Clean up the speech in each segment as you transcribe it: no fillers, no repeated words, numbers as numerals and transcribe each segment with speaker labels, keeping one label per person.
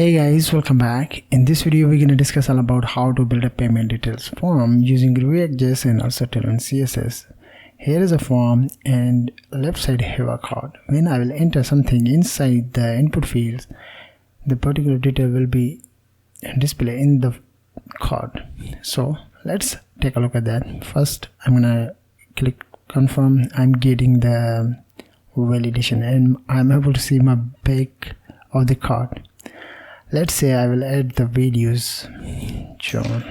Speaker 1: Hey guys, welcome back. In this video we're going to discuss all about how to build a payment details form using React.js and also Tailwind CSS. Here is a form and left side have a card. When I will enter something inside the input fields, the particular detail will be displayed in the card. So let's take a look at that. First I'm gonna click confirm. I'm getting the validation and I'm able to see my back of the card. Let's say I will add the videos John,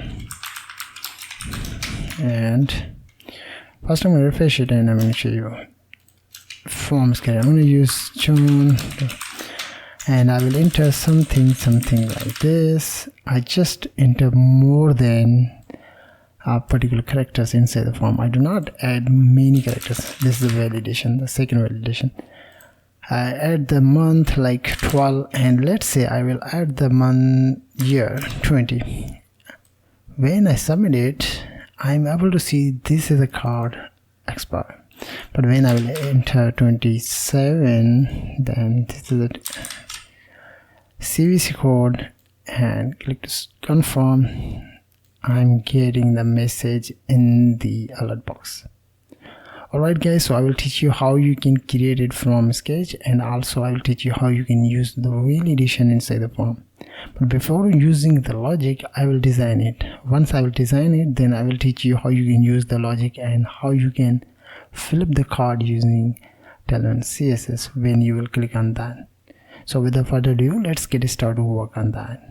Speaker 1: and first I'm going to refresh it and I'm going to show you form scale. I'm going to use John and I will enter something like this. I just enter more than particular characters inside the form. I do not add many characters. This is the validation, the second validation. I add the month like 12 and let's say I will add the month year 20. When I submit it, I'm able to see this is a card expire. But when I will enter 27, then this is the CVC code and click to confirm. I'm getting the message in the alert box. Alright guys, so I will teach you how you can create it from scratch, and also I will teach you how you can use the validation inside the form. But before using the logic, I will design it. Once I will design it, then I will teach you how you can use the logic and how you can flip the card using Tailwind CSS when you will click on that. So without further ado, let's get started to work on that.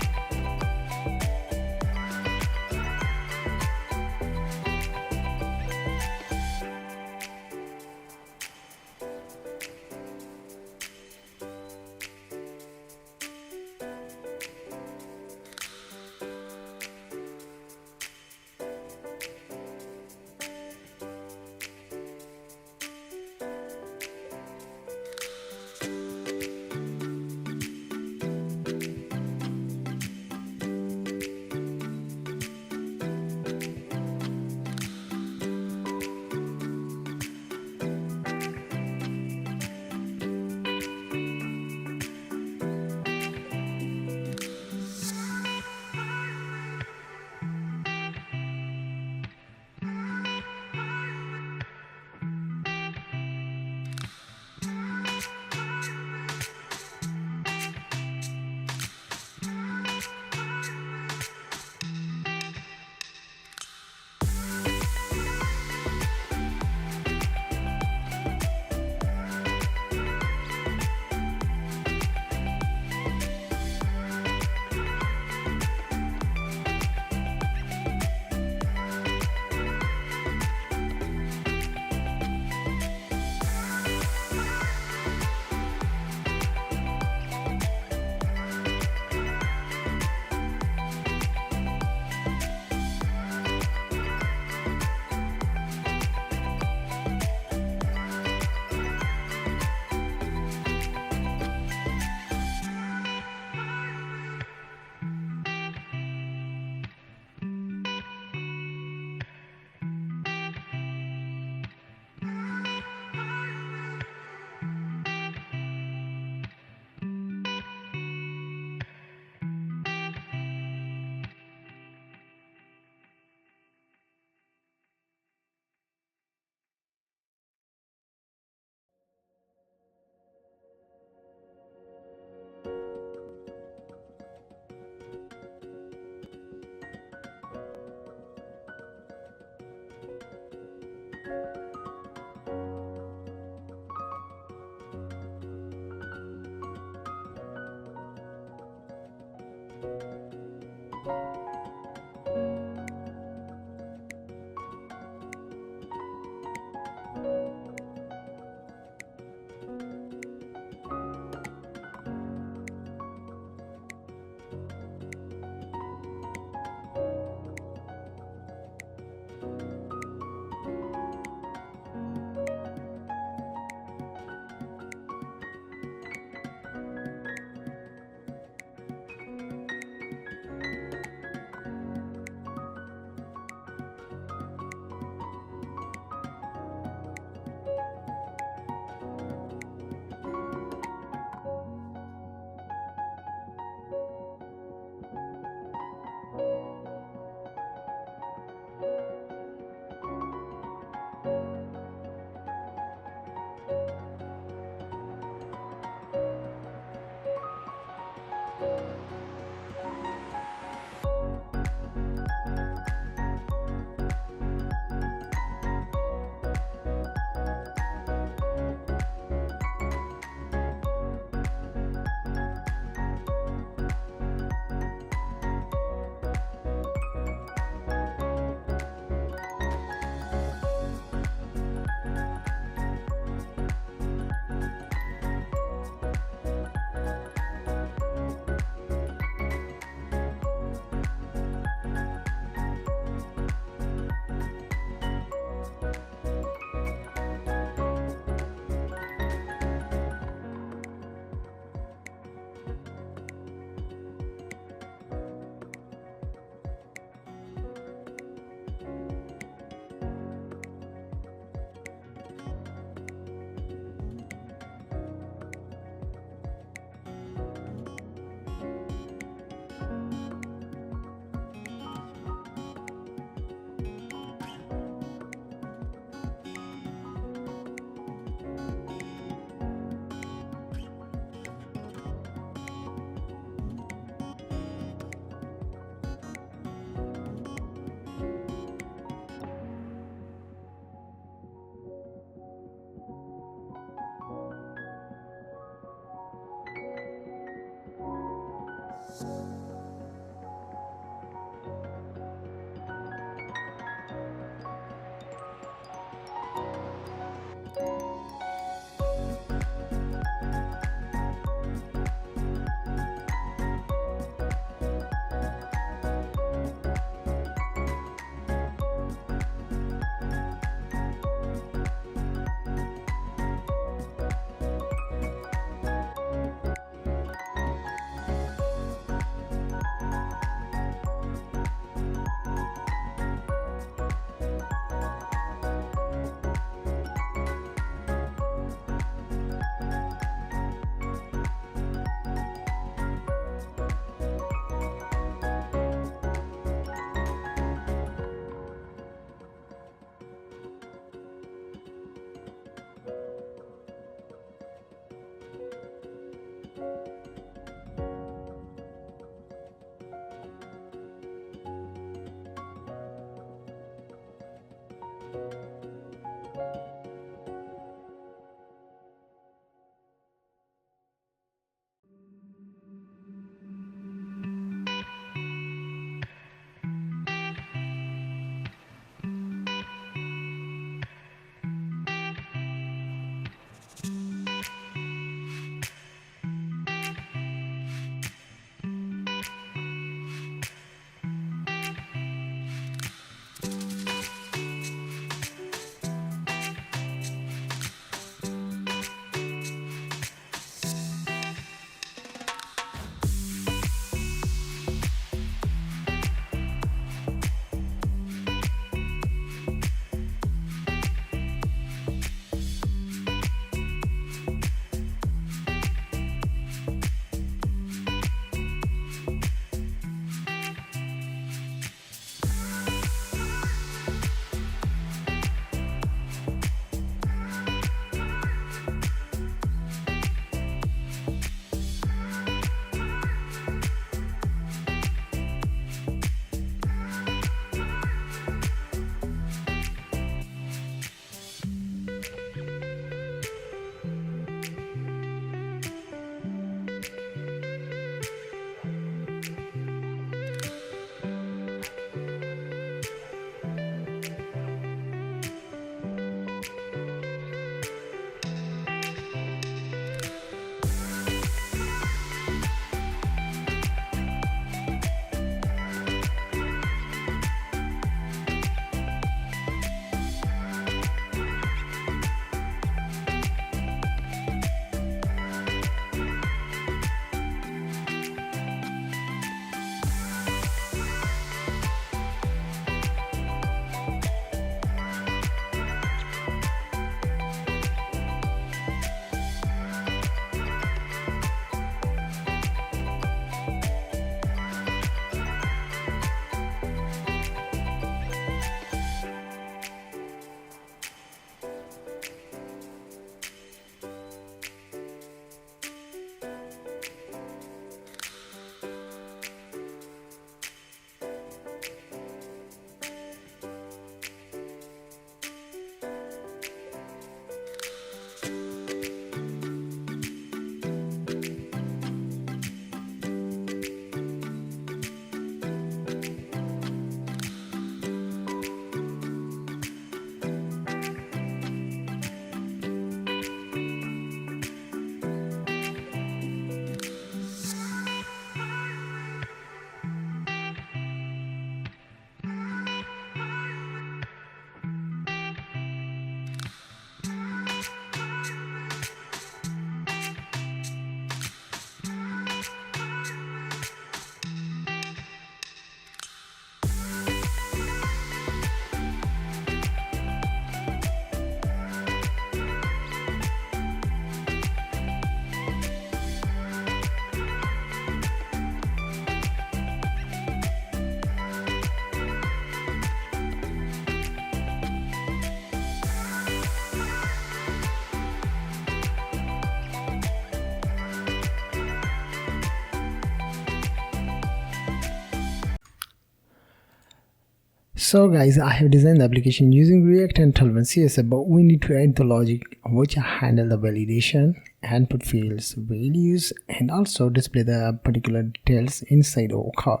Speaker 1: So guys, I have designed the application using React and Tailwind CSS, but we need to add the logic which handle the validation, input fields, values, and also display the particular details inside our code.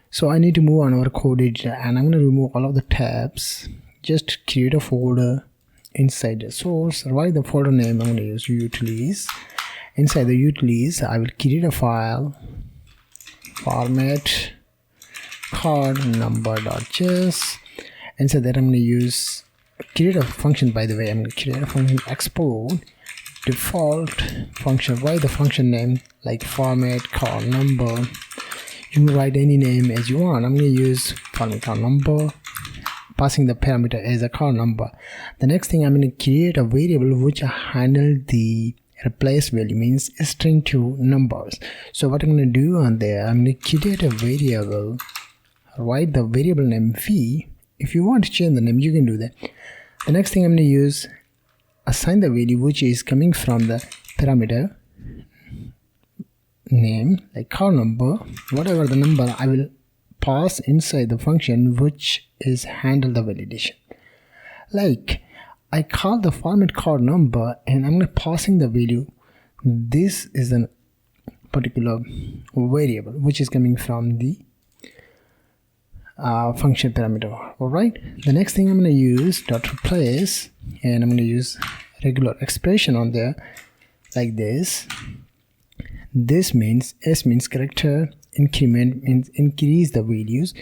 Speaker 1: So I need to move on our code editor, and I'm going to remove all of the tabs. Just create a folder inside the source. Write the folder name. I'm going to use utilities. Inside the utilities, I will create a file, format card number.js. Inside that, I'm going to create a function. By the way, I'm going to create a function export default function. Write the function name like format card number. You can write any name as you want. I'm going to use format card number, passing the parameter as a card number. The next thing, I'm going to create a variable which handle the replace value, means string to numbers. So what I'm going to do on there, I'm going to create a variable, write the variable name v. If you want to change the name, you can do that. The next thing I'm going to use, assign the value which is coming from the parameter name like card number. Whatever the number, I will pass inside the function which is handle the validation. Like I call the format card number, and I'm going to passing the value. This is a particular variable which is coming from the function parameter. Alright, the next thing I'm going to use dot replace, and I'm going to use regular expression on there like this. This means S means character, increment means increase the values,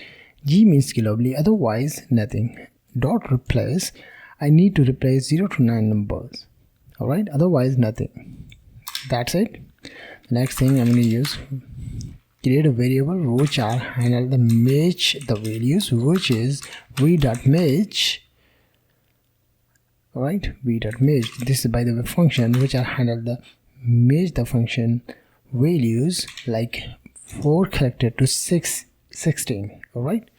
Speaker 1: G means globally, otherwise nothing. Dot replace, I need to replace 0 to 9 numbers. Alright, otherwise nothing. That's it. The next thing I'm going to use, create a variable which are handle the match the values, which is v.match. Alright, v.match. This is by the way function which are handle the match the function values like 4 character to 16. Alright.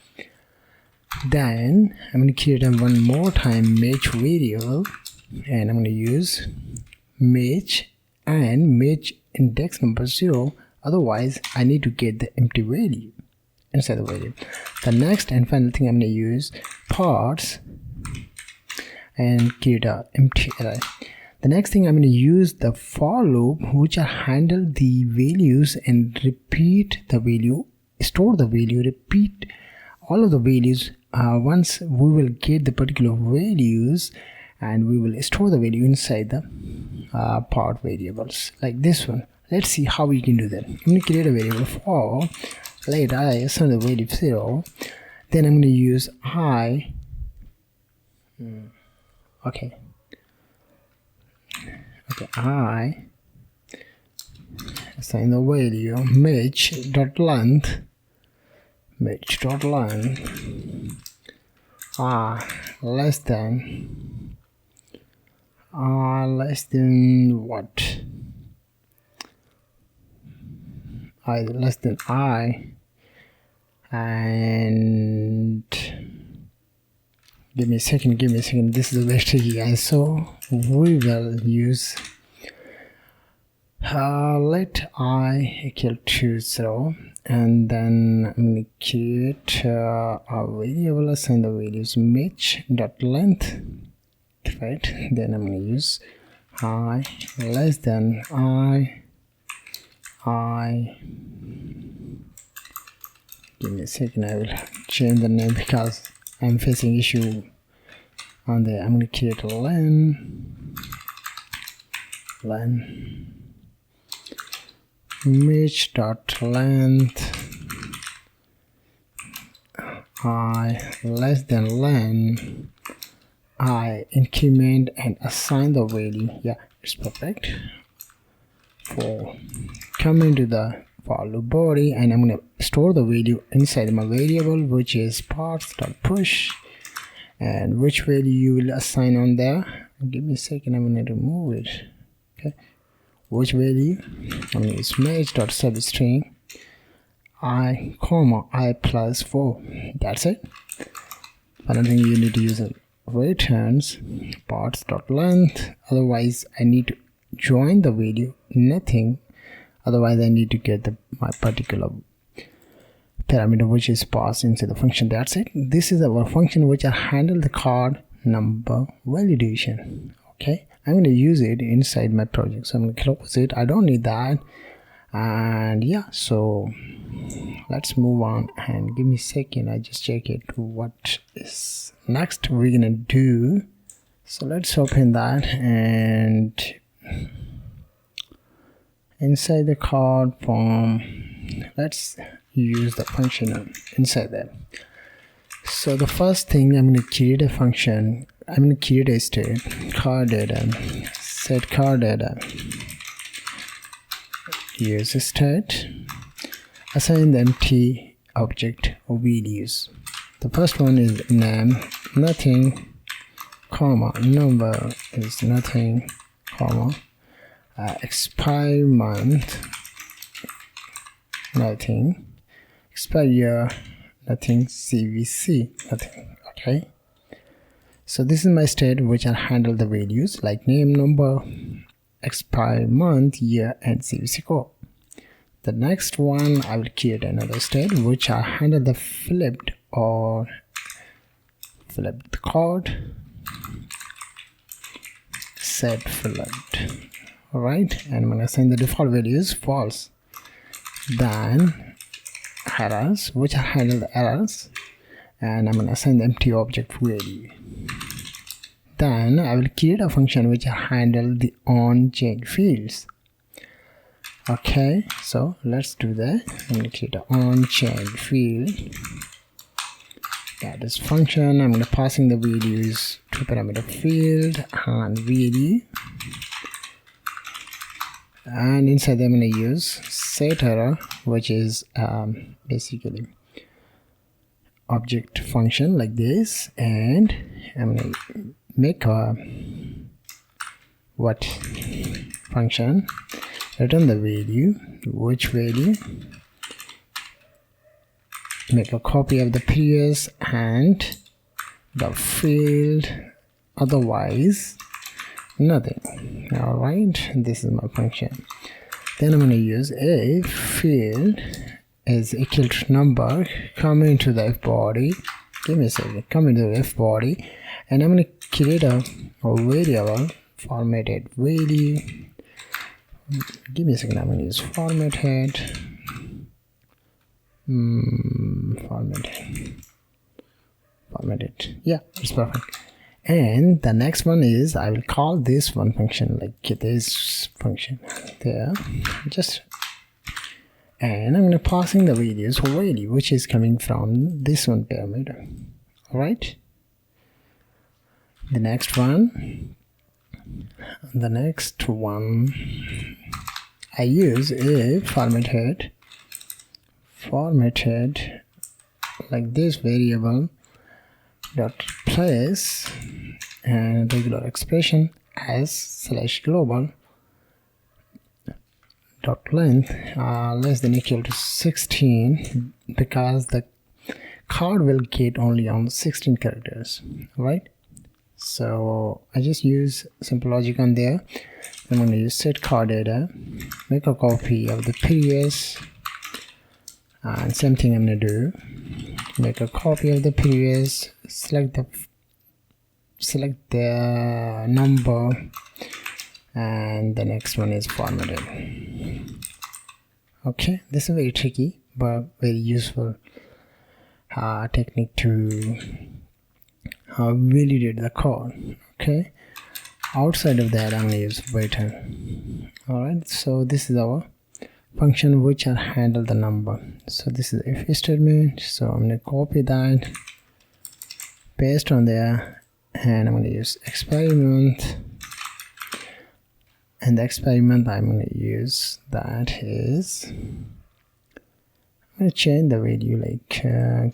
Speaker 1: Then I'm going to create one more time match variable, and I'm going to use match and match index number 0. Otherwise, I need to get the empty value inside the variable. The next and final thing, I'm going to use parts and create a empty array. The next thing, I'm going to use the for loop which are handle the values and repeat the value, store the value, repeat all of the values. Once we will get the particular values, and we will store the value inside the part variables like this one. Let's see how we can do that. I'm going to create a variable for let I assign the value 0. Then I'm going to use I. Okay, I assign the value match.length less than what? Less than I, and give me a second, this is very tricky guys. So we will use let I equal to 0, and then I'm going to create a variable, assign the values match.length, right? Then I'm going to use I less than I. Give me a second, I will change the name because I'm facing issue on there. I'm going to create a len match.length I less than len I, increment and assign the value. Yeah, it's perfect. For come into the for loop body, and I'm going to store the value inside my variable which is parts.push, and which value you will assign on there. Give me a second, I'm going to remove it. Okay, which value? I'm going to use match.substring I, I plus 4. That's it. Another thing, you need to use a returns parts.length, otherwise I need to join the value, nothing, otherwise I need to get my particular parameter which is passed into the function. That's it. This is our function which will handle the card number validation. Okay, I'm going to use it inside my project, so I'm going to close it. I don't need that. And yeah, so let's move on, and give me a second, I just check it what is next we're gonna do. So let's open that, and inside the card form, let's use the function inside there. So the first thing, I'm going to create a function. I'm going to create a state, card data, set card data, use state, assign the empty object or values. The first one is name, nothing, comma, number is nothing, comma, expire month, nothing, expire year, nothing, CVC, nothing. Okay, so this is my state which will handle the values like name, number, expire month, year, and CVC code. The next one, I will create another state which will handle the flipped or flipped code, set flipped. Alright, and I'm going to assign the default values false. Then errors, which will handle the errors, and I'm going to assign the empty object value. Then I will create a function which will handle the on-change fields. Okay, so let's do that. I'm going to create an on-change field. That is function. I'm going to passing the values to parameter field and value. And inside I'm going to use set error, which is basically object function like this, and I'm going to make a what function, return the value, which value, make a copy of the previous and the field, otherwise nothing. Alright, this is my function. Then I'm going to use a field is equal to number, come into the f body, give me a second, come into the f body, and I'm going to create a variable formatted value. Give me a second, I'm going to use formatted formatted, yeah, it's perfect. And the next one is, I will call this one function like this function there, just, and I'm going to passing the values for value which is coming from this one parameter. All right, the next one I use a formatted like this variable dot place and regular expression as slash global dot length less than equal to 16, because the card will get only on 16 characters, right? So I just use simple logic on there. I'm going to use set card data, make a copy of the previous, and same thing I'm going to do, make a copy of the previous, select the number, and the next one is formatted. Okay, this is very tricky but very useful technique to validate the code. Okay, outside of that I'm going to use waiter. Alright, so this is our function which will handle the number. So this is the if statement, so I'm going to copy that, paste on there, and I'm going to use experiment, and the experiment I'm going to use that is, I'm going to change the value like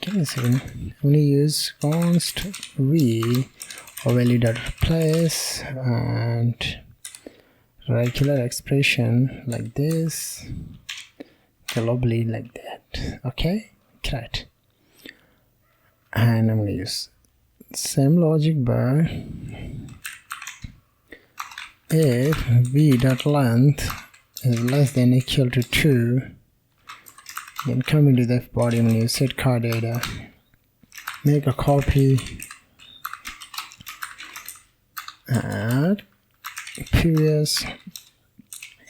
Speaker 1: give me a second, I'm going to use const v or value dot replace and regular expression like this, globally like that. Okay, correct. And I'm going to use same logic bar, if v dot length is less than equal to 2, Then come into the body, I'm going to use set car data, make a copy, add previous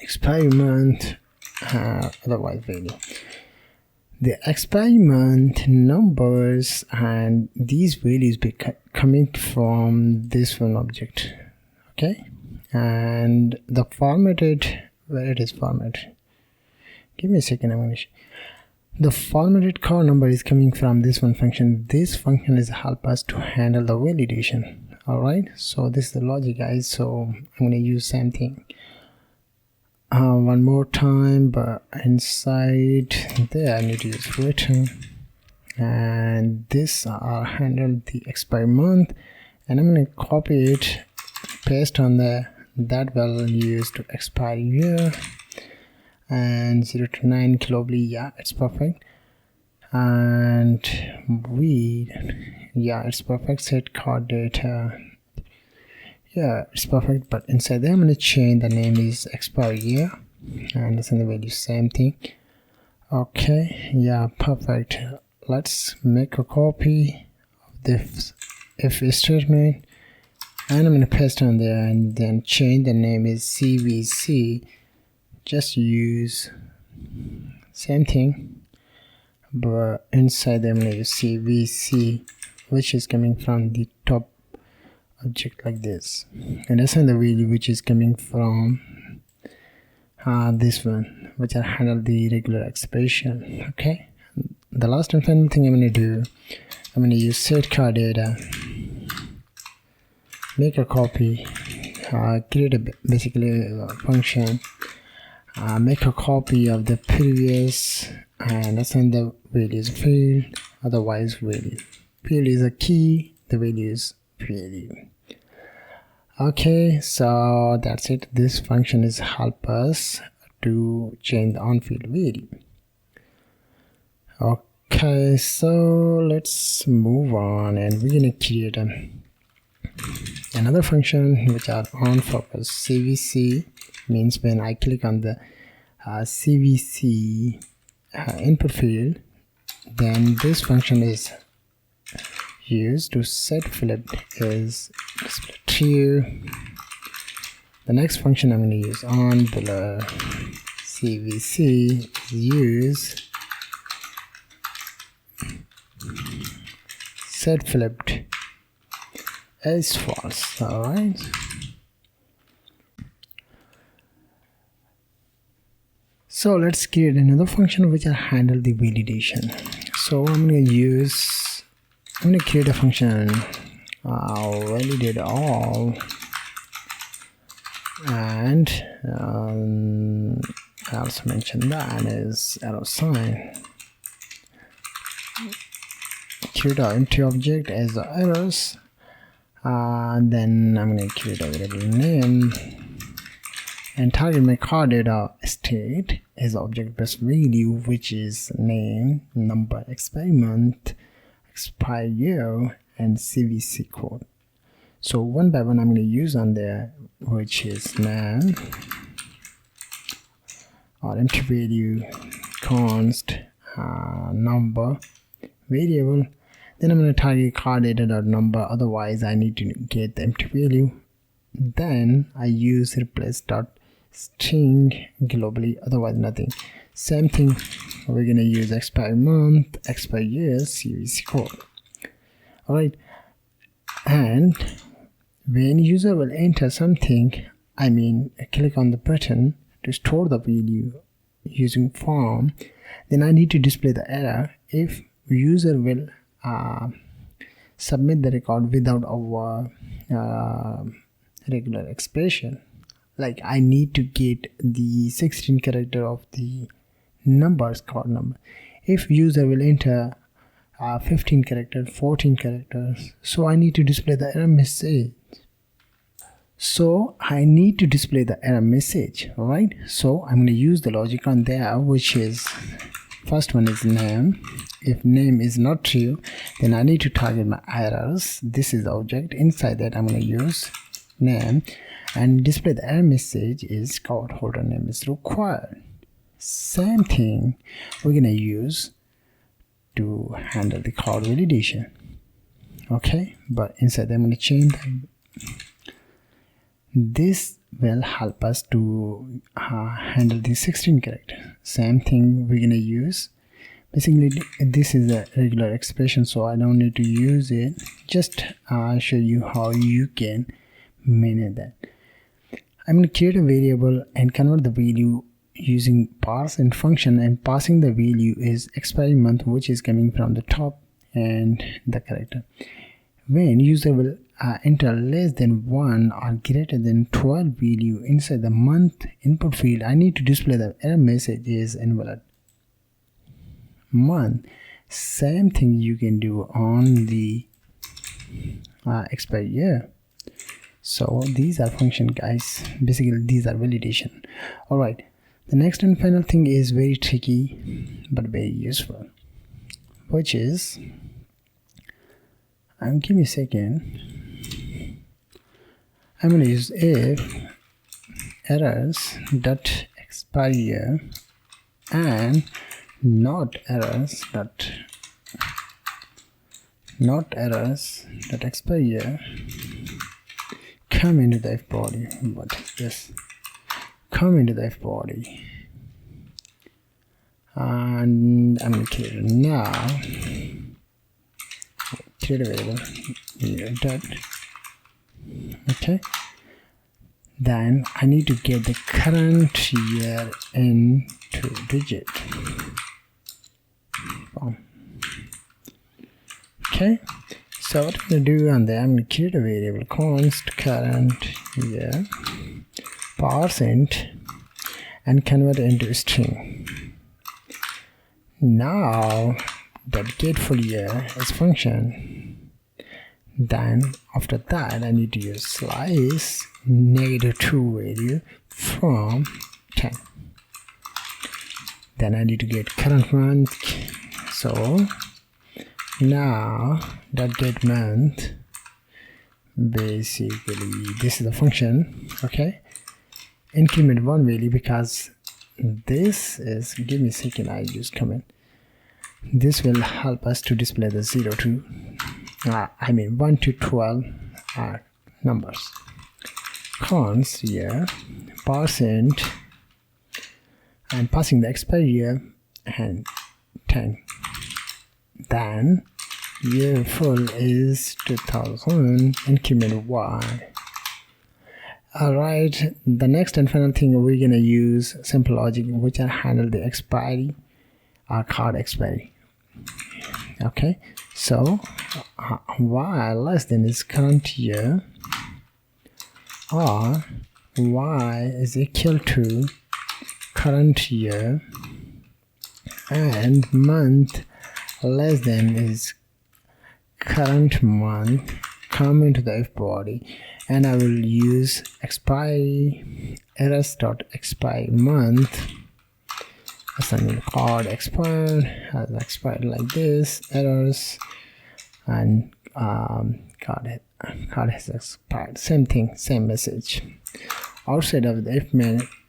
Speaker 1: expiry month, otherwise value. The expiry month numbers and these values be coming from this one object, okay? And the formatted, where it is formatted, give me a second, I'm going to the formatted car number is coming from this one function. This function is help us to handle the validation. Alright, so this is the logic, guys. So I'm going to use same thing one more time, but inside there I need to use return, and this I'll handle the expiry month, and I'm going to copy it, paste on the that value to expire year, and 0 to 9 globally. Yeah, it's perfect. And it's perfect. Set card data, yeah, it's perfect. But inside there I'm going to change the name is expire year, and this in the value same thing. Okay, yeah, perfect. Let's make a copy of this if statement, and I'm going to paste on there, and then change the name is CVC. Just use same thing, but inside them is CVC, which is coming from the top object like this, and assign the value which is coming from this one, which I handle the regular expression. Okay, the last and final thing I'm going to do, I'm going to use set car data, make a copy, create a basically a function, make a copy of the previous, and assign the values field, otherwise value. Field is a key, the value is value. Okay, so that's it. This function is help us to change the on-field value. Okay, so let's move on, and we're gonna create another function which are on focus. CVC means when I click on the CVC input field, then this function is used to set flipped is display true. The next function I'm going to use on below CVC use set flipped is false. All right. So let's create another function which will handle the validation. So I'm going to create a function validate all, and I also mentioned that is arrow sign. Create an empty object as the errors, then I'm going to create a variable name and target my car data state as object best value, which is name, number, expire month, expire year, and CVC code. So one by one I'm going to use on there, which is name or empty value, const, number, variable. Then I'm going to target car data.number, otherwise I need to get the empty value. Then I use replace dot string globally, otherwise nothing. Same thing, we're going to use expire month, expire year, CVC code. Alright, and when user will enter something, I mean click on the button to store the value using form, then I need to display the error if user will submit the record without our regular expression. Like I need to get the 16 character of the numbers, card number. If user will enter 15 characters, 14 characters, so I need to display the error message. So I need to display the error message. Alright, so I'm going to use the logic on there, which is first one is name. If name is not true, then I need to target my errors. This is the object. Inside that I'm going to use name and display the error message is card holder name is required. Same thing we're gonna use to handle the cloud validation. Okay, but inside I'm gonna change them. This will help us to handle the 16 character. Same thing we're gonna use. Basically this is a regular expression, so I don't need to use it. Just show you how you can manage that. I'm going to create a variable and convert the value using parse and function, and passing the value is expiry month, which is coming from the top, and the character. When user will enter less than 1 or greater than 12 value inside the month input field, I need to display the error message is invalid month. Same thing you can do on the expiry year. So these are function, guys. Basically these are validation. Alright, the next and final thing is very tricky but very useful, which is, give me a second, I'm going to use if errors dot expiry year and not errors dot expiry year come into the if body. What is this? Come into the if body, and I'm going to create it now. Create a variable here, dot. Okay, then I need to get the current year into digit. Boom. Okay, so what I'm going to do on there, I'm going to create a variable const current year, parse int, and convert it into string. Now that get full year is function. Then after that I need to use slice -2 value from 10. Then I need to get current month. So now that get month, basically this is the function. Okay, increment 1 value, because this is, give me a second, I use comment. This will help us to display the 1 to 12 numbers. Const here, parse int, and passing the expiry year and 10. Then year full is 2000, increment y. Alright, the next and final thing we're gonna use simple logic, which will handle the expiry or card expiry. Okay, so y less than is current year, or y is equal to current year, and month less than is current month, come into the if body, and I will use expiry errors dot expire month. Assigning card expired has expired like this, errors, and card has expired. Same thing, same message. Outside of the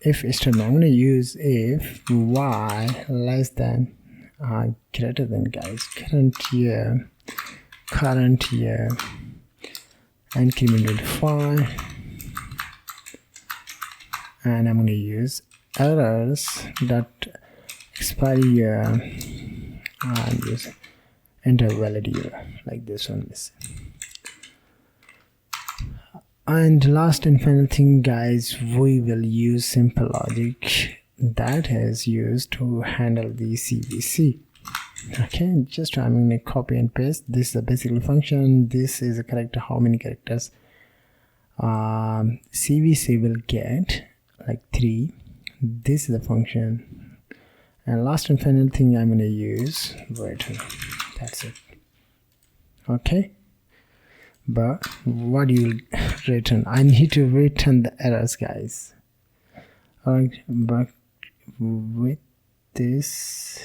Speaker 1: if statement, I'm going to use if y less than greater than, guys, current year incremented 5, and I'm going to use errors dot expiry year and use enter valid year like this one is. And last and final thing, guys, we will use simple logic that is used to handle the CVC. Okay, just I'm going to copy and paste. This is a basic function. This is a character, how many characters CVC will get, like 3. This is the function. And last and final thing I'm going to use return. That's it. Okay, but what do you return? I need to return the errors, guys. Alright, but with this,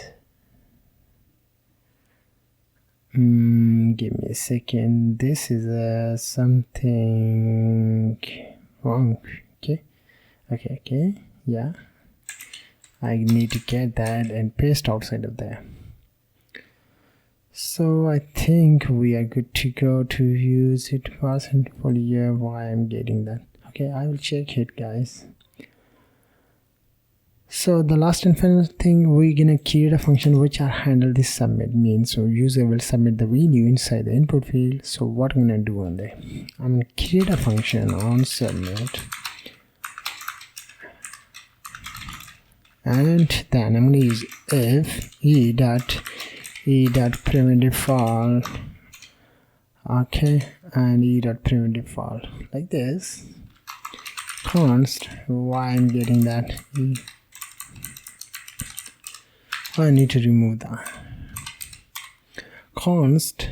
Speaker 1: give me a second. This is something wrong. Okay, yeah. I need to get that and paste outside of there. So I think we are good to go to use it percent for year. Why I'm getting that? Okay, I will check it, guys. So the last and final thing, we're gonna create a function which will handle this submit means. So user will submit the value inside the input field. So what I'm gonna do on there, I'm gonna create a function on submit, and then I'm gonna use if e.print default, okay, and e.print default like this. Const, why I'm getting that? I need to remove that const,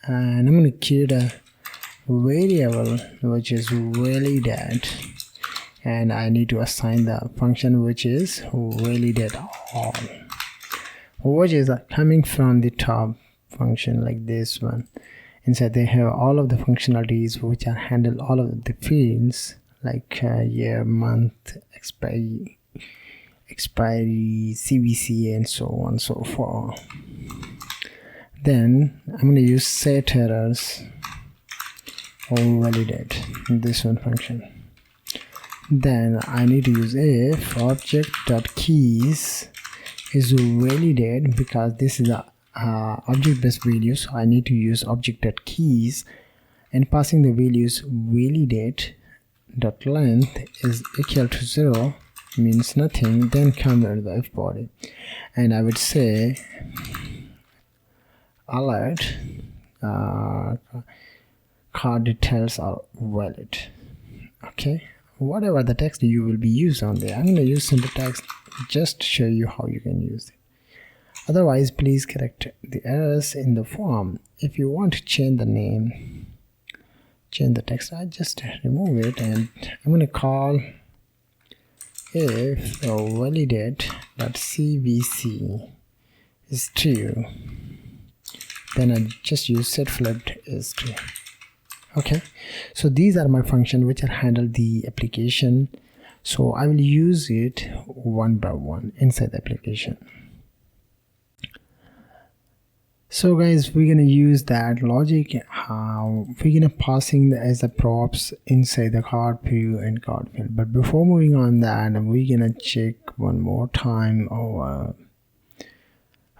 Speaker 1: and I'm going to create a variable which is validate, and I need to assign the function which is validate all, which is coming from the top function like this one. Inside they have all of the functionalities which are handle all of the fields like year, month, expiry, CVC, and so on and so forth. Then I'm going to use set errors or validate this one function. Then I need to use if object.keys is validate, because this is a object-based value, so I need to use object.keys and passing the values validate.length is equal to 0 means nothing, then comment the if body, and I would say alert card details are valid. Okay, whatever the text you will be used on there, I'm going to use simple text just to show you how you can use it. Otherwise, please correct the errors in the form. If you want to change the name, change the text, I just remove it, and I'm going to call if validate.cvc is true, then I just use set flipped is true. Okay, so these are my functions which are handle the application, so I will use it one by one inside the application. So guys, we're gonna use that logic. We're gonna passing as a props inside the card view and card field. But before moving on that, we're gonna check one more time our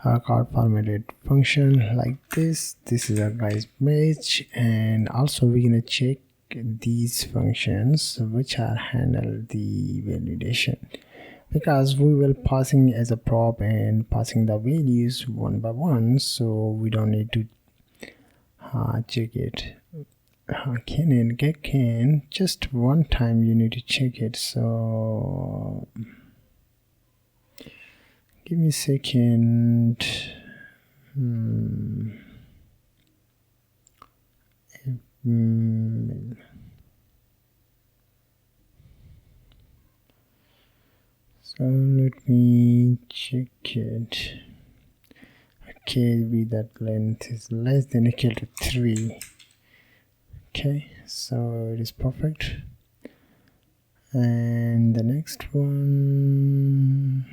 Speaker 1: card formatted function like this. This is a guys match, and also we're gonna check these functions which are handle the validation, because we will passing as a prop and passing the values one by one, so we don't need to check it can and get can just one time. You need to check it. So give me a second. So let me check it. Okay, with that length is less than or equal to 3. Okay, so it is perfect. And the next one,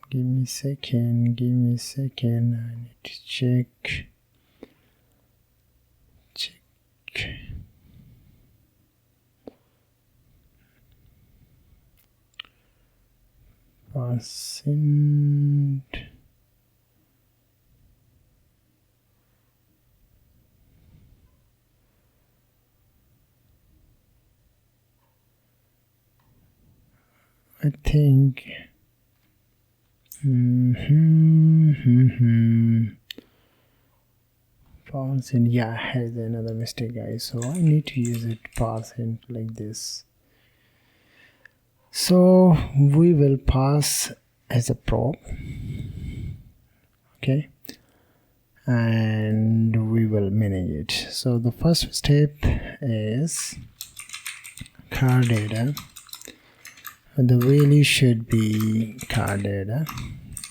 Speaker 1: give me a second, I need to check. Percent. I think percent, yeah, has another mistake, guys, so I need to use it percent like this. So we will pass as a prop, okay, and we will manage it. So the first step is car data, and the value should be car data.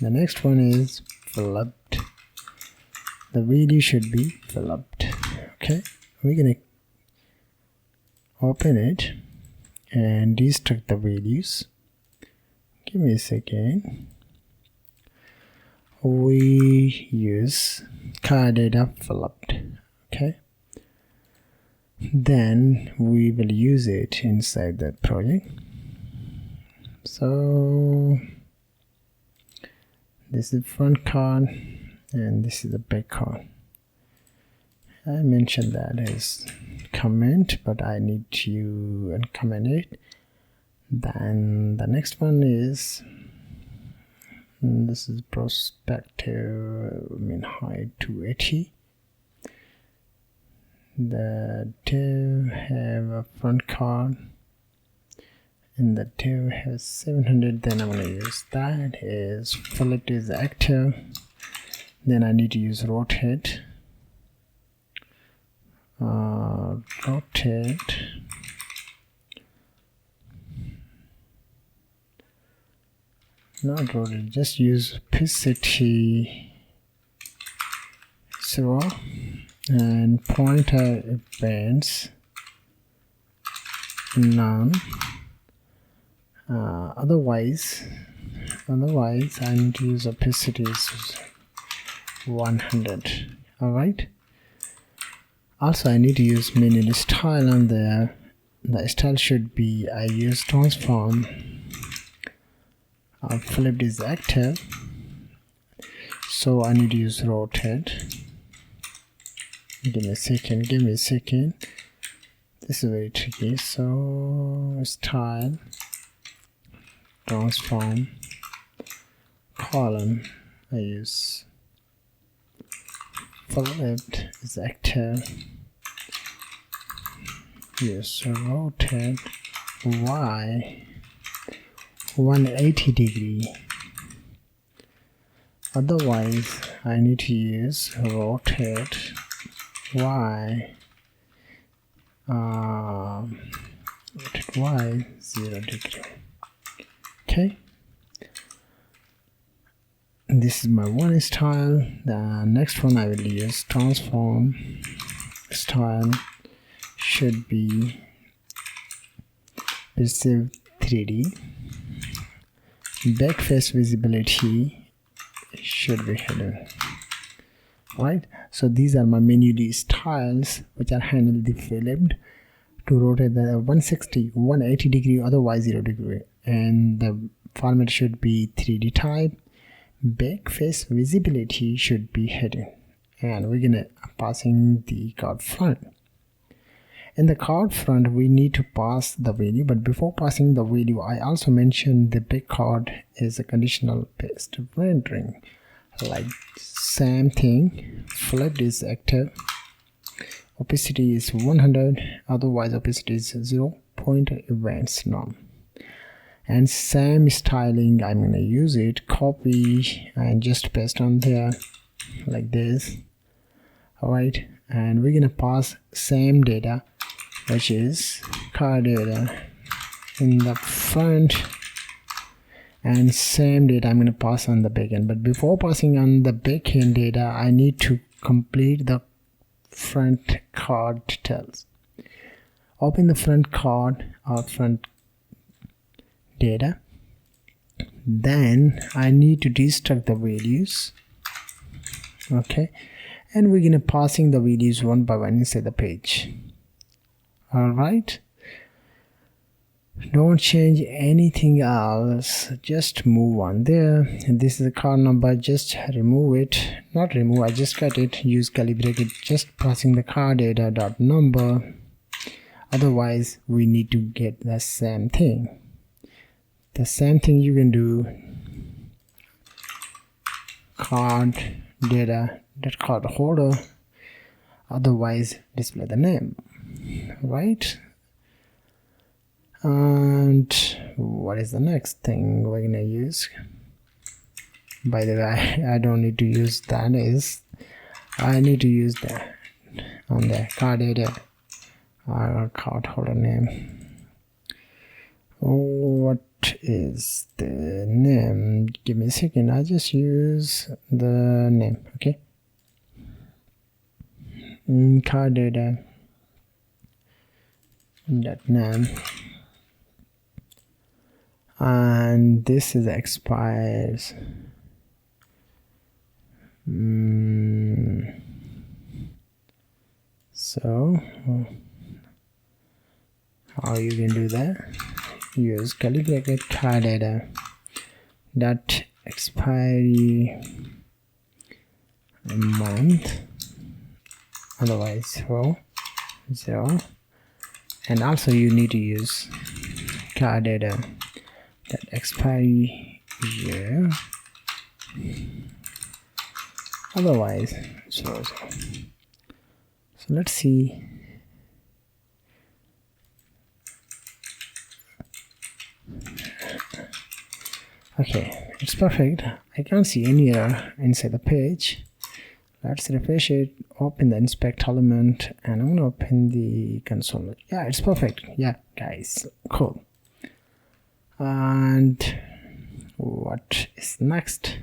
Speaker 1: The next one is flipped, the value should be flipped. Okay, we're gonna open it and destruct the values. Give me a second. We use car data flipped. Okay, then we will use it inside that project. So this is front card and this is the back card. I mentioned that as comment, but I need to uncomment it. Then the next one is this is perspective, height 280. The div have a front card and the div has 700. Then I'm going to use that is flipped is active. Then I need to use rotate. Rotate not rotate, just use opacity 0 and pointer events none. Otherwise I need to use opacity 100. All right. Also, I need to use manual style on there. The style should be, I use transform. Flipped is active, so I need to use rotate. Give me a second. This is very tricky. So style, transform, column. I use flipped is active. Yes, rotate Y 180 degree. Otherwise, I need to use rotate Y rotate Y 0 degree. Okay. This is my one style. The next one I will use transform style should be perceive 3D. Backface visibility should be hidden. Right. So these are my manually styles which are handle the flipped to rotate the 160, 180 degree, otherwise 0 degree, and the format should be 3D type. Backface visibility should be hidden, and we're gonna passing the card front. In the card front we need to pass the value, but before passing the value I also mentioned the back card is a conditional based rendering. Like same thing, flipped is active, opacity is 100, otherwise opacity is 0, pointer events none. And same styling, I'm gonna use it, copy and just paste on there like this. Alright, and we're gonna pass same data, which is car data in the front, and same data I'm gonna pass on the backend. But before passing on the backend data, I need to complete the front card details. Open the front card or front data, then I need to destruct the values. Okay, and we're gonna passing the values one by one inside the page. All right, don't change anything else, just move on there. And this is the card number, just remove it, not remove, I just cut it, use calibrated, just passing the card data dot number. Otherwise we need to get the same thing. The same thing you can do, card data dot card holder, otherwise display the name, right? And what is the next thing we're gonna use? By the way, I don't need to use that, is I need to use that on the card data or card holder name. What is the name? Give me a second, I just use the name. Okay, card data that name, and this is expires. So how you can do that? Use curly bracket car data dot expiry month, otherwise zero, and also you need to use car data that expiry year, otherwise zero. So let's see. Okay, it's perfect. I can't see any error inside the page. Let's refresh it, open the inspect element, and I'm gonna open the console. Yeah, it's perfect. Yeah, guys, cool. And what is next?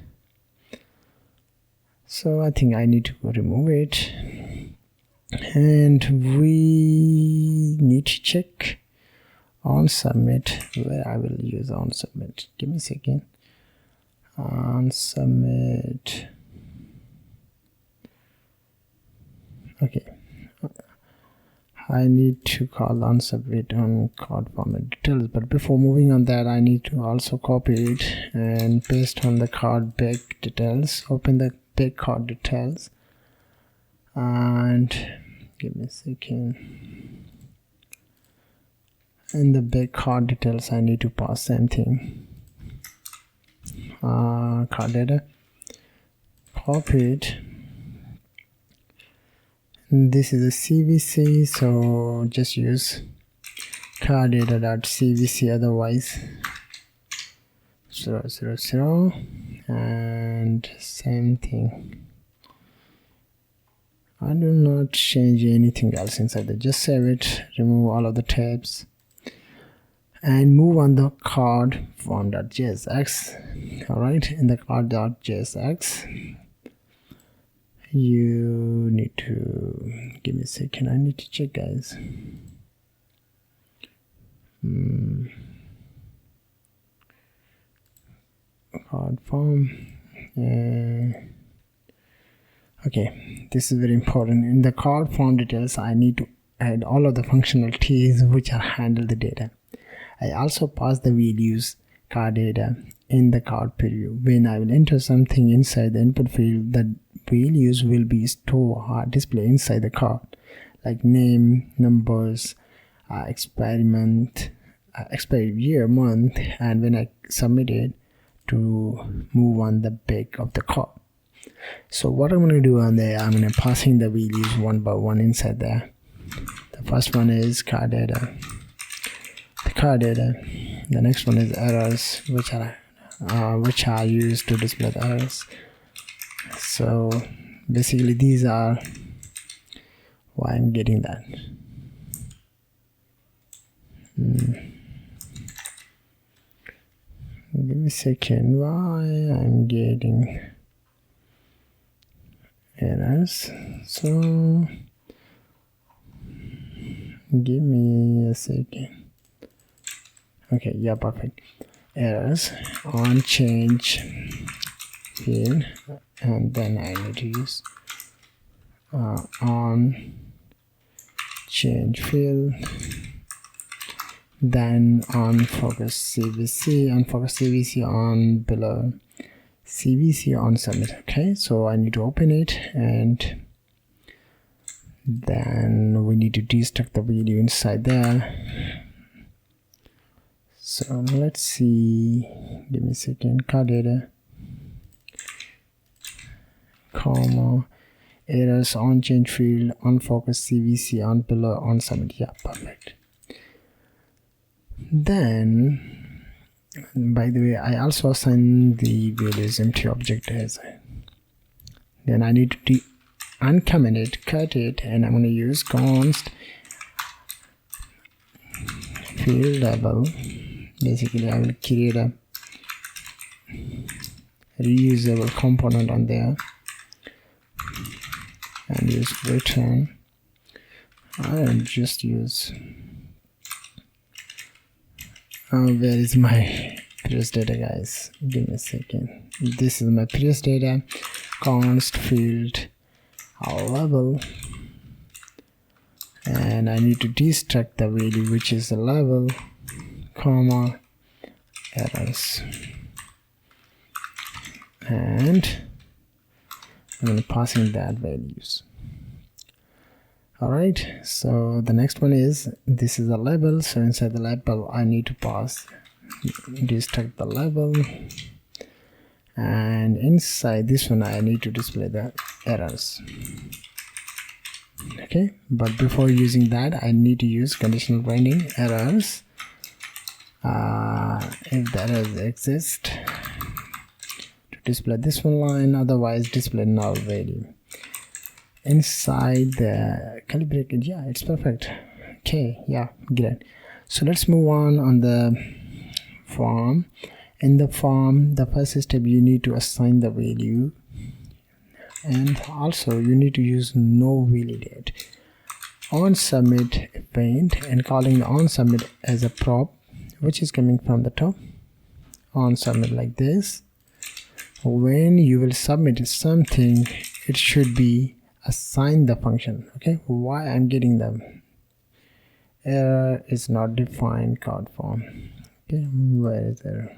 Speaker 1: So I think I need to remove it, and we need to check on submit, where I will use on submit. Give me a second. On submit. Okay, I need to call on submit on card format details, but before moving on that, I need to also copy it and paste on the card back details. Open the back card details, and give me a second. In the back card details, I need to pass same thing. Card data, copy it. This is a CVC, so just use card data.cvc, otherwise 000, and same thing. I do not change anything else inside there. Just save it, remove all of the tabs, and move on the card form.jsx. Alright, in the card.jsx, you need to give me a second. I need to check, guys. Card form. Okay, this is very important. In the card form details, I need to add all of the functionalities which are handle the data. I also pass the values card data in the card preview. When I will enter something inside the input field, the values will be stored or displayed inside the card, like name, numbers, expiry year, month, and when I submit it, to move on the back of the card. So what I'm going to do on there, I'm going to passing the values one by one inside there. The first one is card data. The next one is errors, which are used to display the errors. So basically these are why I'm getting that. Give me a second, why I'm getting errors. So give me a second. Okay, yeah, perfect. Errors on change field, and then I need to use on change field, then on focus CVC, on below CVC, on submit. Okay, so I need to open it, and then we need to destruct the value inside there. So let's see, give me a second. Card data, comma, errors on change field, on focus CVC, on below, on submit. Yeah, perfect. Then, by the way, I also assign the values empty object as. Then I need to uncomment it, cut it, and I'm going to use const field label. Basically, I will create a reusable component on there and use return. I'll just use Where is my previous data, guys? Give me a second. This is my previous data. Const field level, and I need to destruct the value which is the level, comma, errors, and I'm going to pass in that values. Alright, so the next one is, this is a label, so inside the label I need to pass destruct the label, and inside this one I need to display the errors. Okay, but before using that I need to use conditional binding errors. If the errors exist, to display this one line, otherwise display null value. Inside the calibrated, yeah, it's perfect. Okay, yeah, great. So let's move on the form. In the form, the first step, you need to assign the value, and also you need to use no validate on submit event, and calling the on submit as a prop, which is coming from the top. On submit like this. When you will submit something, it should be assign the function. Okay, why I'm getting them? Error is not defined card form. Okay, where is error?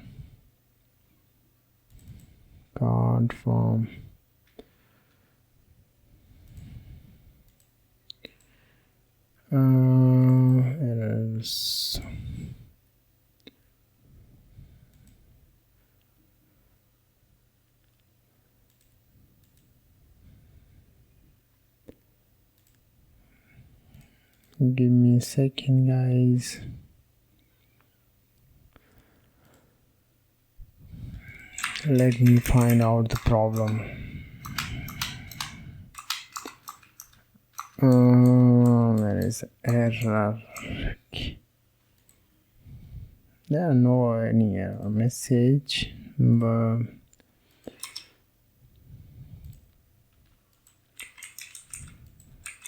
Speaker 1: Card form. Errors. Give me a second, guys. Let me find out the problem. Where is error? There are no any error message, but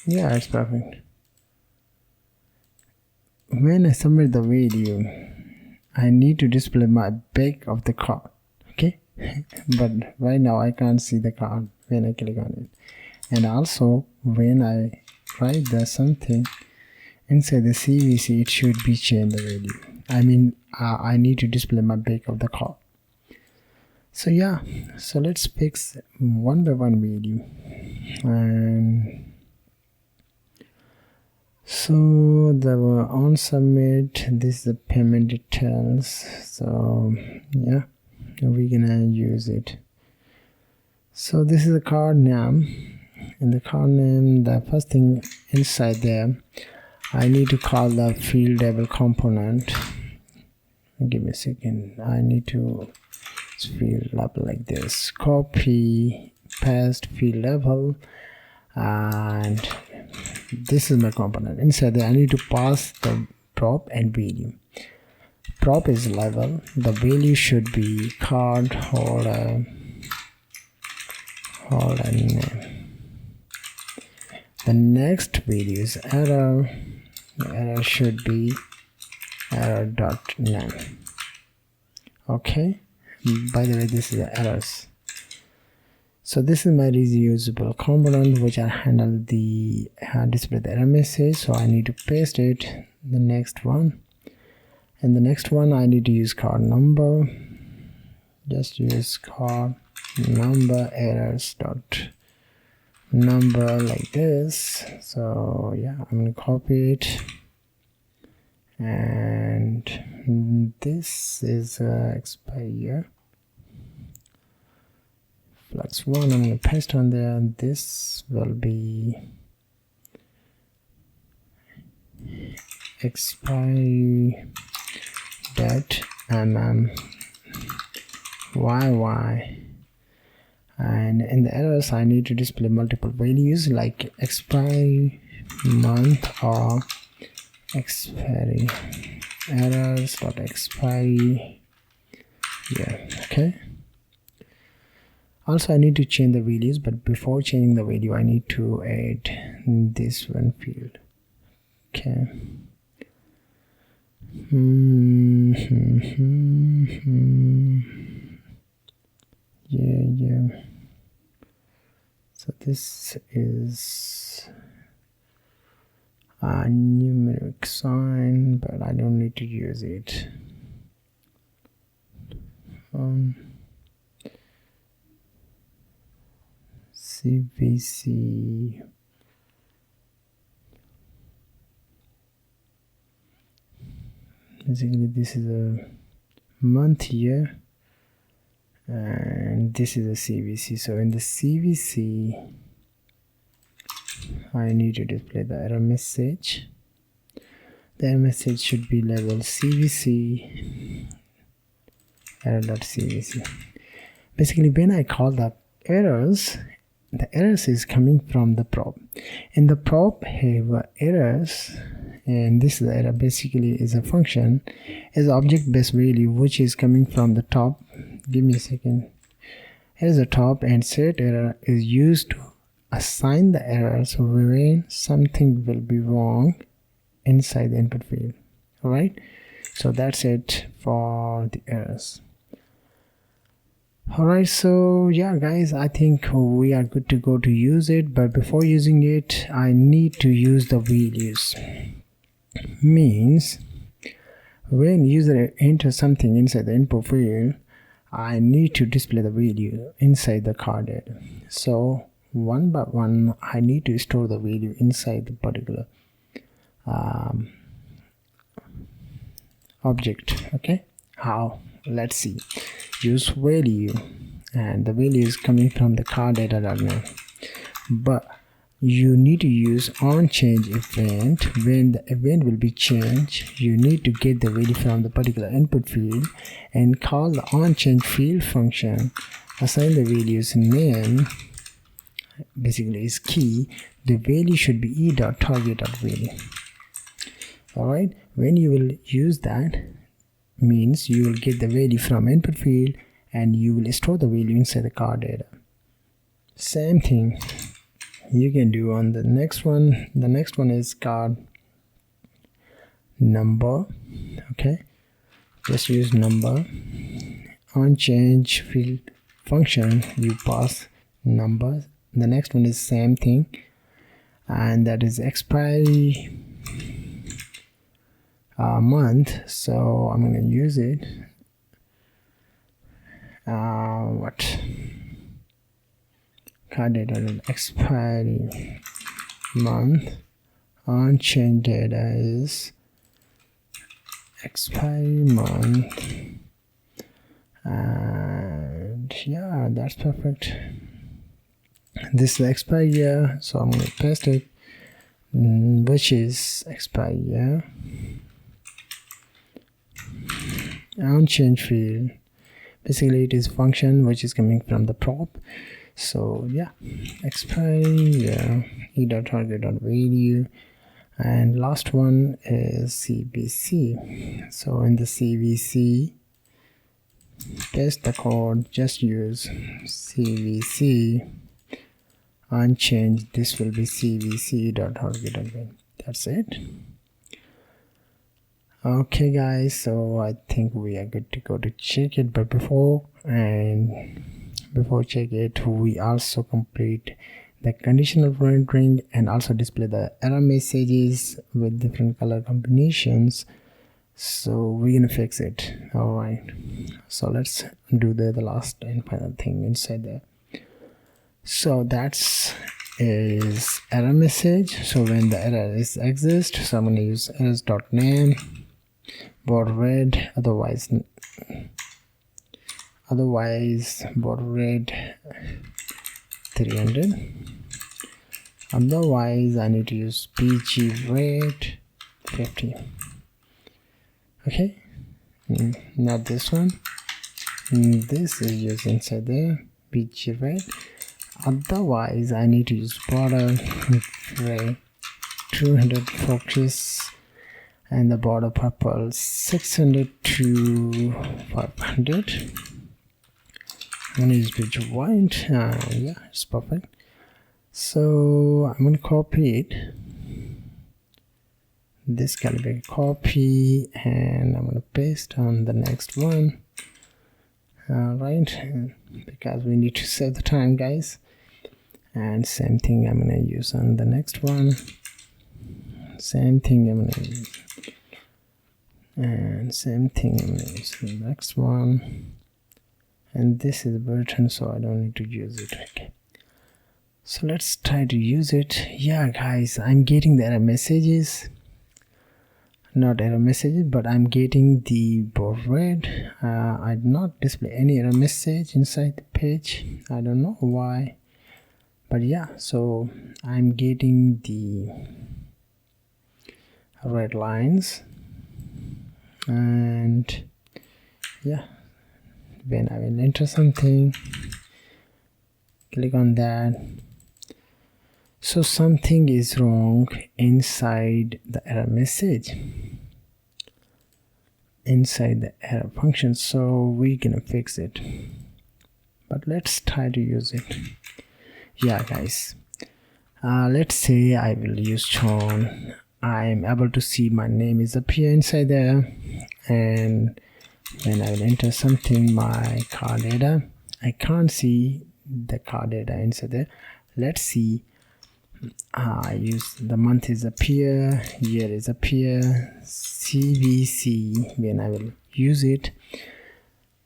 Speaker 1: yeah, it's perfect. When I submit the video, I need to display my back of the card. Okay, but right now I can't see the card when I click on it. And also when I write the something inside the CVC, it should be change the value. I mean, I need to display my back of the card. So yeah, so let's fix one by one value. And so the on submit, this is the payment details. So yeah, we're gonna use it. So this is the card name. In the card name, the first thing inside there, I need to call the field label component. Give me a second. I need to field label like this. Copy, paste field label, and this is my component. Inside there, I need to pass the prop and value. Prop is level. The value should be card holder name. The next value is error. The error should be error.name. Okay. By the way, this is the errors. So this is my reusable component which I handle the display the error message. So I need to paste it. The next one, and the next one I need to use card number. Just use card number errors dot number like this. So yeah, I'm gonna copy it, and this is expire flux 1. I'm going to paste on there, and this will be expiry date YY. And in the errors I need to display multiple values like expiry month or expiry errors dot expiry. Yeah, okay. Also I need to change the values, but before changing the value I need to add this one field. Okay, Yeah. So this is a numeric sign, but I don't need to use it. CVC. Basically, this is a month here, and this is a CVC. So in the CVC, I need to display the error message. The error message should be labeled CVC error.cvc. Basically, when I call the errors is coming from the prop. In the prop have errors, and this error basically is a function, is object-based value which is coming from the top. Give me a second. Here is a top, and set error is used to assign the errors when something will be wrong inside the input field. Alright, so that's it for the errors. Alright, so yeah guys, I think we are good to go to use it, but before using it I need to use the values. Means when user enters something inside the input field, I need to display the value inside the card data. So one by one I need to store the value inside the particular object. Okay, how? Let's see. Use value, and the value is coming from the card data.name, but you need to use onChange event. When the event will be changed, you need to get the value from the particular input field and call the onChange field function, assign the value's name, basically is key. The value should be e.target.value. Alright, when you will use that, means you will get the value from input field and you will store the value inside the card data. Same thing you can do on the next one. The next one is card number. Okay, just use number. On change field function you pass number. The next one is same thing, and that is expiry month, so I'm going to use it. What card data expiry month, on change data is expiry month, and yeah, that's perfect. This is the expiry year, so I'm going to paste it, which is expiry year. On change field, basically it is function which is coming from the prop. So yeah, expiry e.target.value, and last one is CVC. So in the CVC, paste the code, just use CVC on change. This will be CVC.target.value. That's it. Okay guys, so I think we are good to go to check it, but before check it, we also complete the conditional rendering and also display the error messages with different color combinations. So we're gonna fix it. Alright, so let's do the last and final thing inside there. So that's is error message. So when the error is exist, so I'm gonna use errors.name border red, otherwise border red 300. Otherwise I need to use PG red 50. Okay, not this one. This is used inside there, PG red. Otherwise I need to use border red 200 focus, and the border purple 600 to 500. I'm gonna use page white. Yeah, it's perfect. So I'm gonna copy it, this can be a copy, and I'm gonna paste on the next one. Alright, because we need to save the time, guys. And same thing I'm gonna use on the next one. Same thing I'm gonna use, and same thing I'm gonna use the next one. And this is a button, so I don't need to use it. Okay, so let's try to use it. Yeah, guys, I'm getting the error messages. Not error messages, but I'm getting the bold red. I did not display any error message inside the page. I don't know why, but yeah, so I'm getting the red lines. And yeah, when I will enter something, click on that. So something is wrong inside the error message, inside the error function, so we're gonna fix it. But let's try to use it. Yeah, guys, let's say I will use Sean. I'm able to see my name is appear inside there, and when I will enter something, my car data, I can't see the car data inside there. Let's see. I use the month is appear, year is appear, CVC. When I will use it,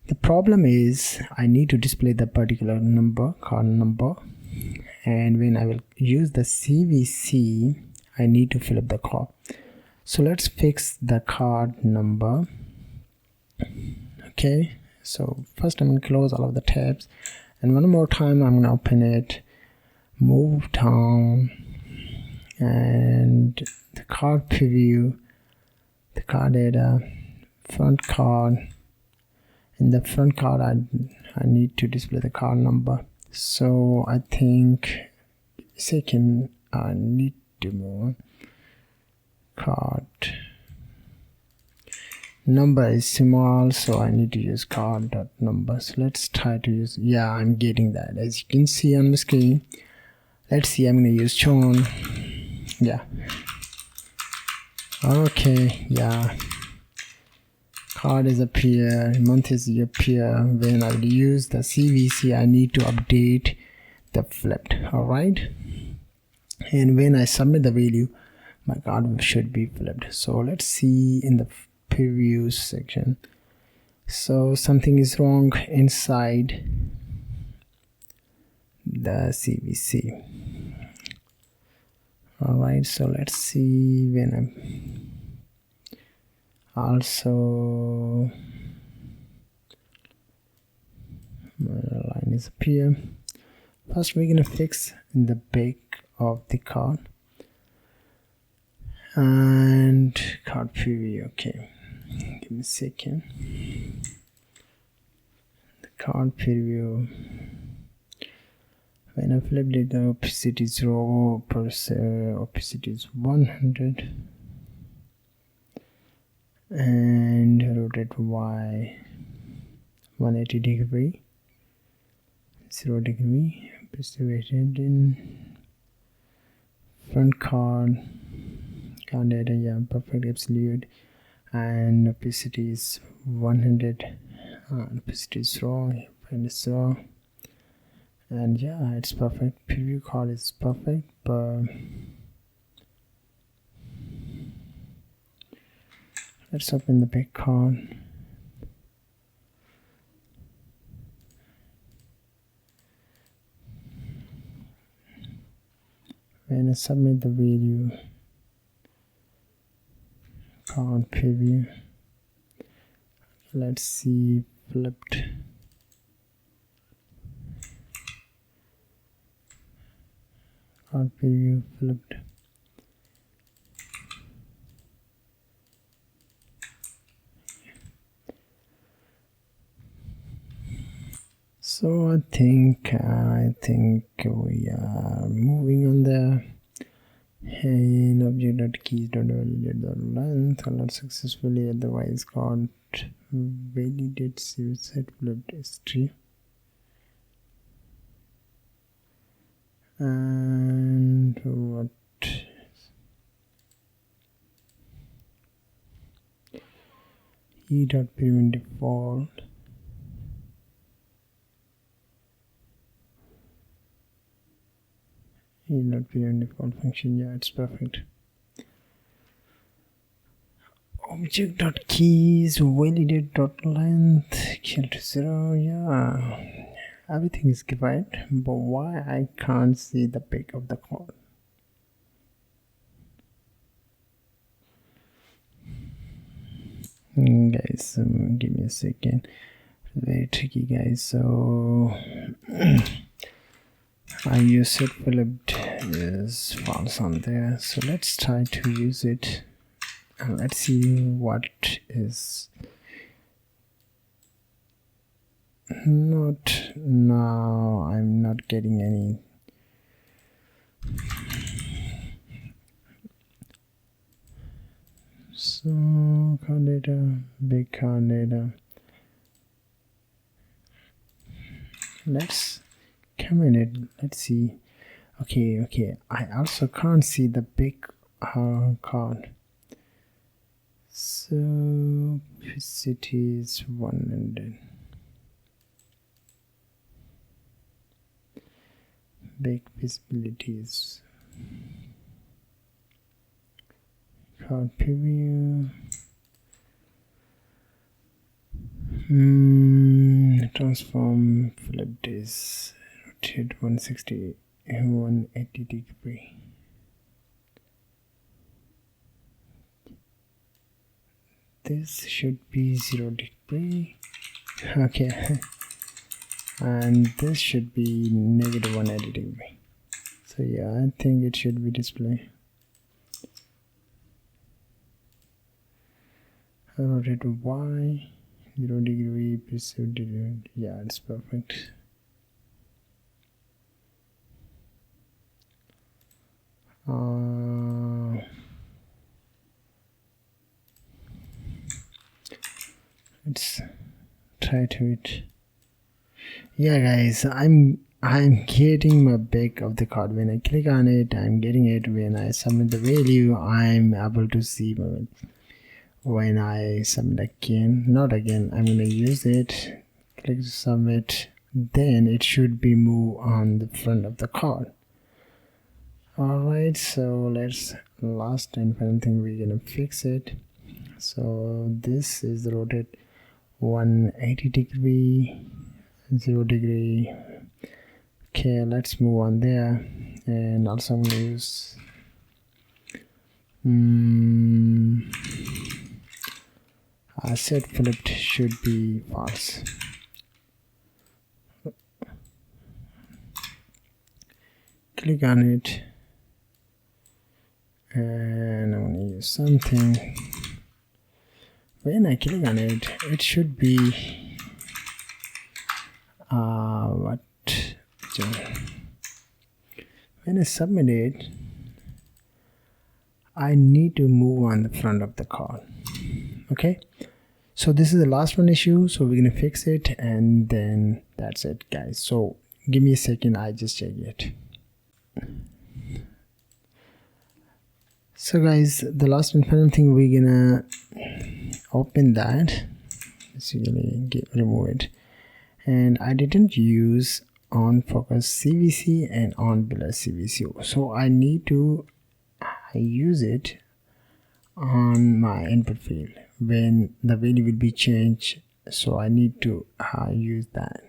Speaker 1: the problem is I need to display the particular number, card number, and when I will use the CVC, I need to fill up the card. So let's fix the card number. Okay, so first I'm going to close all of the tabs, and one more time I'm going to open it, move down, and the card preview, the card data, front card. In the front card I need to display the card number, so I think second I need to move card number is small, so I need to use card.number. So let's try to use, yeah, I'm getting that as you can see on the screen. Let's see, I'm going to use Sean. Yeah, okay, yeah, card is appear, month is appear. When I will use the CVC, I need to update the flipped. All right, and when I submit the value, my card should be flipped. So let's see in the preview section. So something is wrong inside the CVC. All right, so let's see when I'm also my line is appear. First we're gonna fix the back of the card and card preview. Okay, give me a second. The card preview, when I flipped it, the opacity is 0%, opacity is 100, and rotate Y 180 degree, 0 degree, opacity in front card data, yeah, perfect, absolute, and opacity is 100, opacity is raw, and it's raw. And yeah, it's perfect. Preview card is perfect, but let's open the back card. When I submit the video, card preview, let's see, flipped. Card preview flipped. So I think we are moving on there. And object.keys.validate.length alert successfully, otherwise called validate set flipped history. And what e.prevent default. E.prevent default function. Yeah, it's perfect. Object.keys validate.length equal to 0. Yeah, everything is right, but why I can't see the pic of the code? Guys, give me a second. Very tricky, guys. So I use it flipped is false on there, so let's try to use it and let's see what is not. Now I'm not getting any. So card data, big card data. Let's come in it. Let's see. Okay. I also can't see the big card. So city is 100. Big visibilities. Card preview. Transform flipped is rotate 160 180 degree. This should be 0 degree. Okay. And this should be negative 180 degree. So yeah, I think it should be display. Rotate Y 0 degree perceived. Yeah, it's perfect. Let's try to it. Yeah, guys, I'm getting my back of the card. When I click on it, I'm getting it. When I submit the value, I'm able to see my. When I submit again, not again, I'm gonna use it, click to submit, then it should be moved on the front of the card. Alright, so let's last and final thing, we're gonna fix it. So this is the rotate 180 degree 0 degree. Okay, let's move on there. And also I'm gonna use set flipped should be false. Click on it and I'm gonna use something. When I click on it, it should be what? When I submit it, I need to move on the front of the card. Okay, so this is the last one issue, so we're gonna fix it and then that's it, guys. So give me a second, I just check it. So guys, the last and final thing, we're gonna open that. Let's remove it. And I didn't use on focus CVC and on blur CVC, so I need to use it on my input field when the value will be changed, so I need to use that.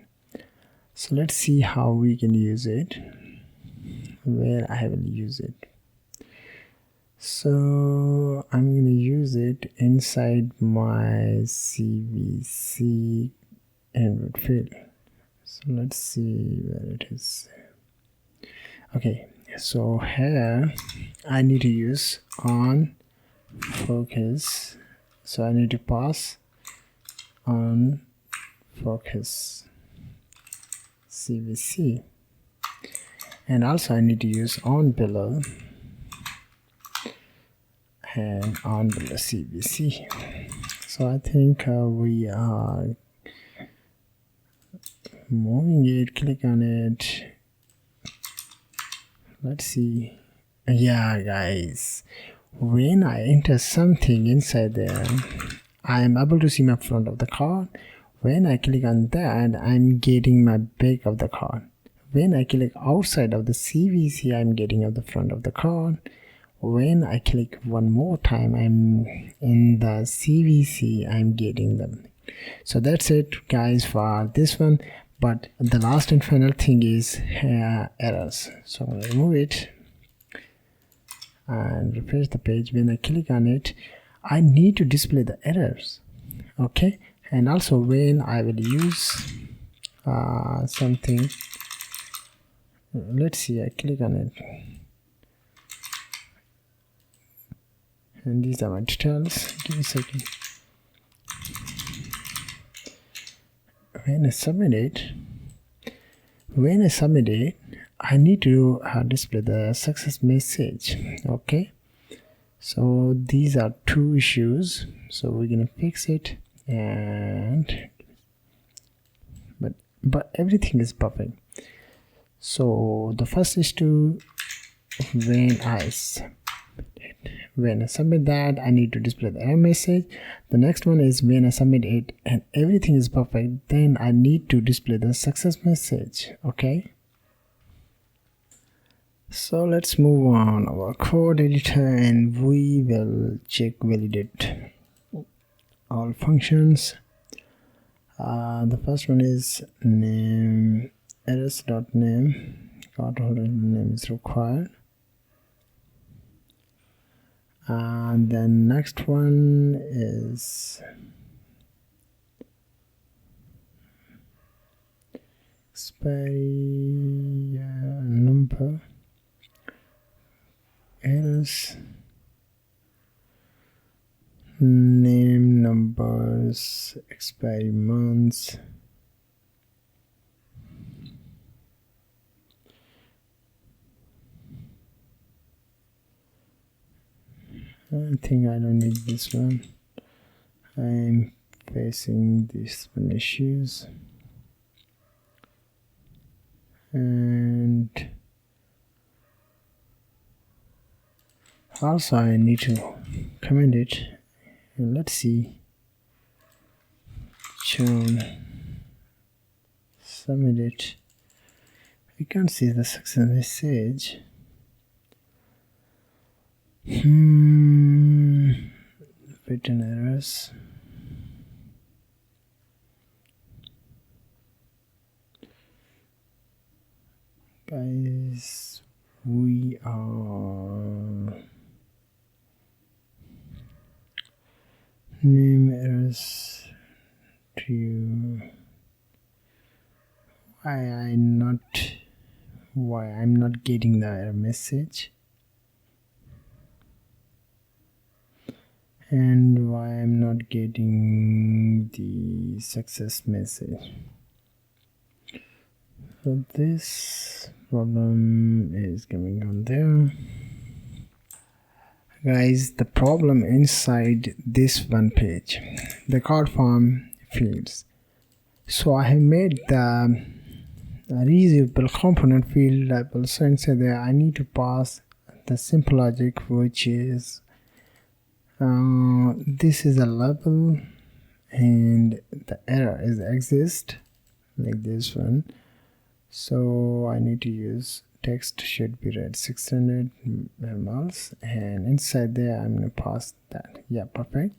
Speaker 1: So let's see how we can use it, where I will use it. So I'm going to use it inside my CVC input field. So let's see where it is. Okay, so here I need to use on focus, so I need to pass on focus CVC, and also I need to use on below and on below CVC. So I think we are moving it, click on it. Let's see. Yeah, guys, when I enter something inside there, I am able to see my front of the card. When I click on that, I'm getting my back of the card. When I click outside of the CVC, I'm getting of the front of the card. When I click one more time, I'm in the CVC, I'm getting them. So that's it guys for this one. But the last and final thing is errors. So I'm going to remove it and refresh the page. When I click on it, I need to display the errors. Okay, and also when I will use something, let's see, I click on it, and these are my details. Give me a second. When I submit it, I need to display the success message. Okay, so these are two issues, so we're gonna fix it. And but everything is perfect. So the first is to when I submit that, I need to display the error message. The next one is when I submit it and everything is perfect, then I need to display the success message. Okay, so let's move on our code editor and we will check validate all functions. The first one is name, errors.name, cardholder name is required. And then next one is expiry number, errors, name, numbers, expiry months, I think I don't need this one. I'm facing these issues, and also I need to comment it. And let's see, submit it. We can't see the success message. Written errors. Guys, we are name errors to why I'm not getting the error message, and why I'm not getting the success message. So this problem is coming on there. Guys, the problem inside this one page, the card form fields. So I have made the reusable component field label. So inside there I need to pass the simple logic, which is this is a label and the error is exist like this one. So I need to use text should be read 600 mls, and inside there I'm gonna pass that. Yeah, perfect.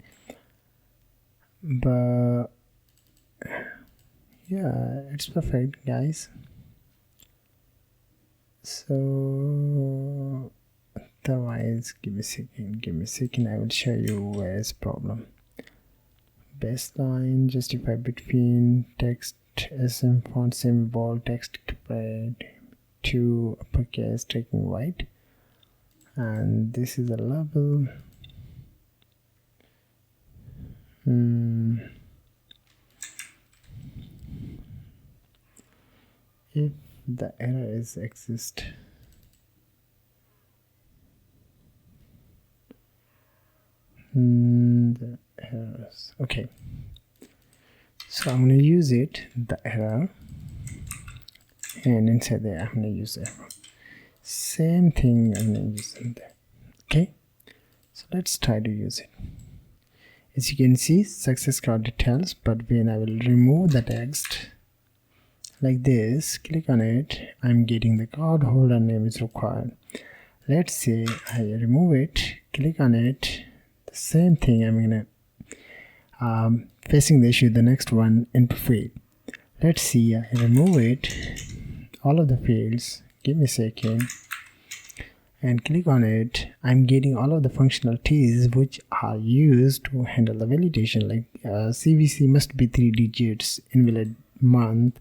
Speaker 1: But yeah, it's perfect guys. So otherwise, give me a second, I will show you where is problem. Baseline, justify between text SM font symbol, text spread to uppercase, taking white, and this is a label. If the error is exist, the errors, okay, so I'm going to use it, the error, and inside there I'm going to use error. Same thing I'm going to use in there. Okay, so let's try to use it. As you can see, success card details, but when I will remove the text like this, click on it, I'm getting the card holder name is required. Let's say I remove it, click on it, the same thing. I'm gonna facing the issue, the next one, input field. Let's see, I remove it, all of the fields, give me a second, and click on it. I'm getting all of the functionalities which are used to handle the validation, like CVC must be 3 digits, invalid month.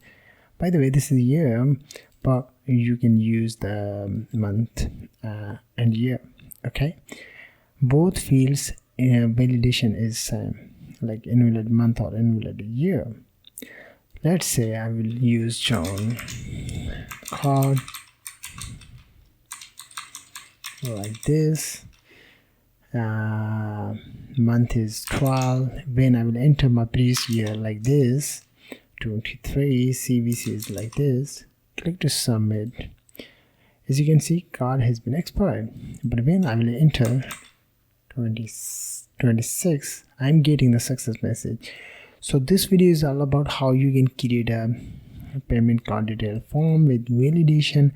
Speaker 1: By the way, this is year, but you can use the month and year. Okay, both fields validation is like invalid month or invalid year. Let's say I will use John card like this. Month is 12. When I will enter my previous year like this, 23, CVC is like this. Click to submit. As you can see, card has been expired. But when I will enter 26, I'm getting the success message. So this video is all about how you can create a payment card detail form with validation,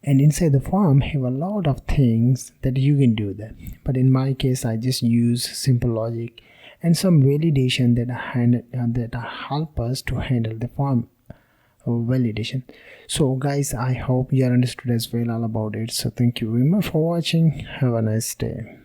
Speaker 1: and inside the form have a lot of things that you can do there. But in my case, I just use simple logic and some validation that help us to handle the form validation. So guys, I hope you are understood as well all about it. So thank you very much for watching. Have a nice day.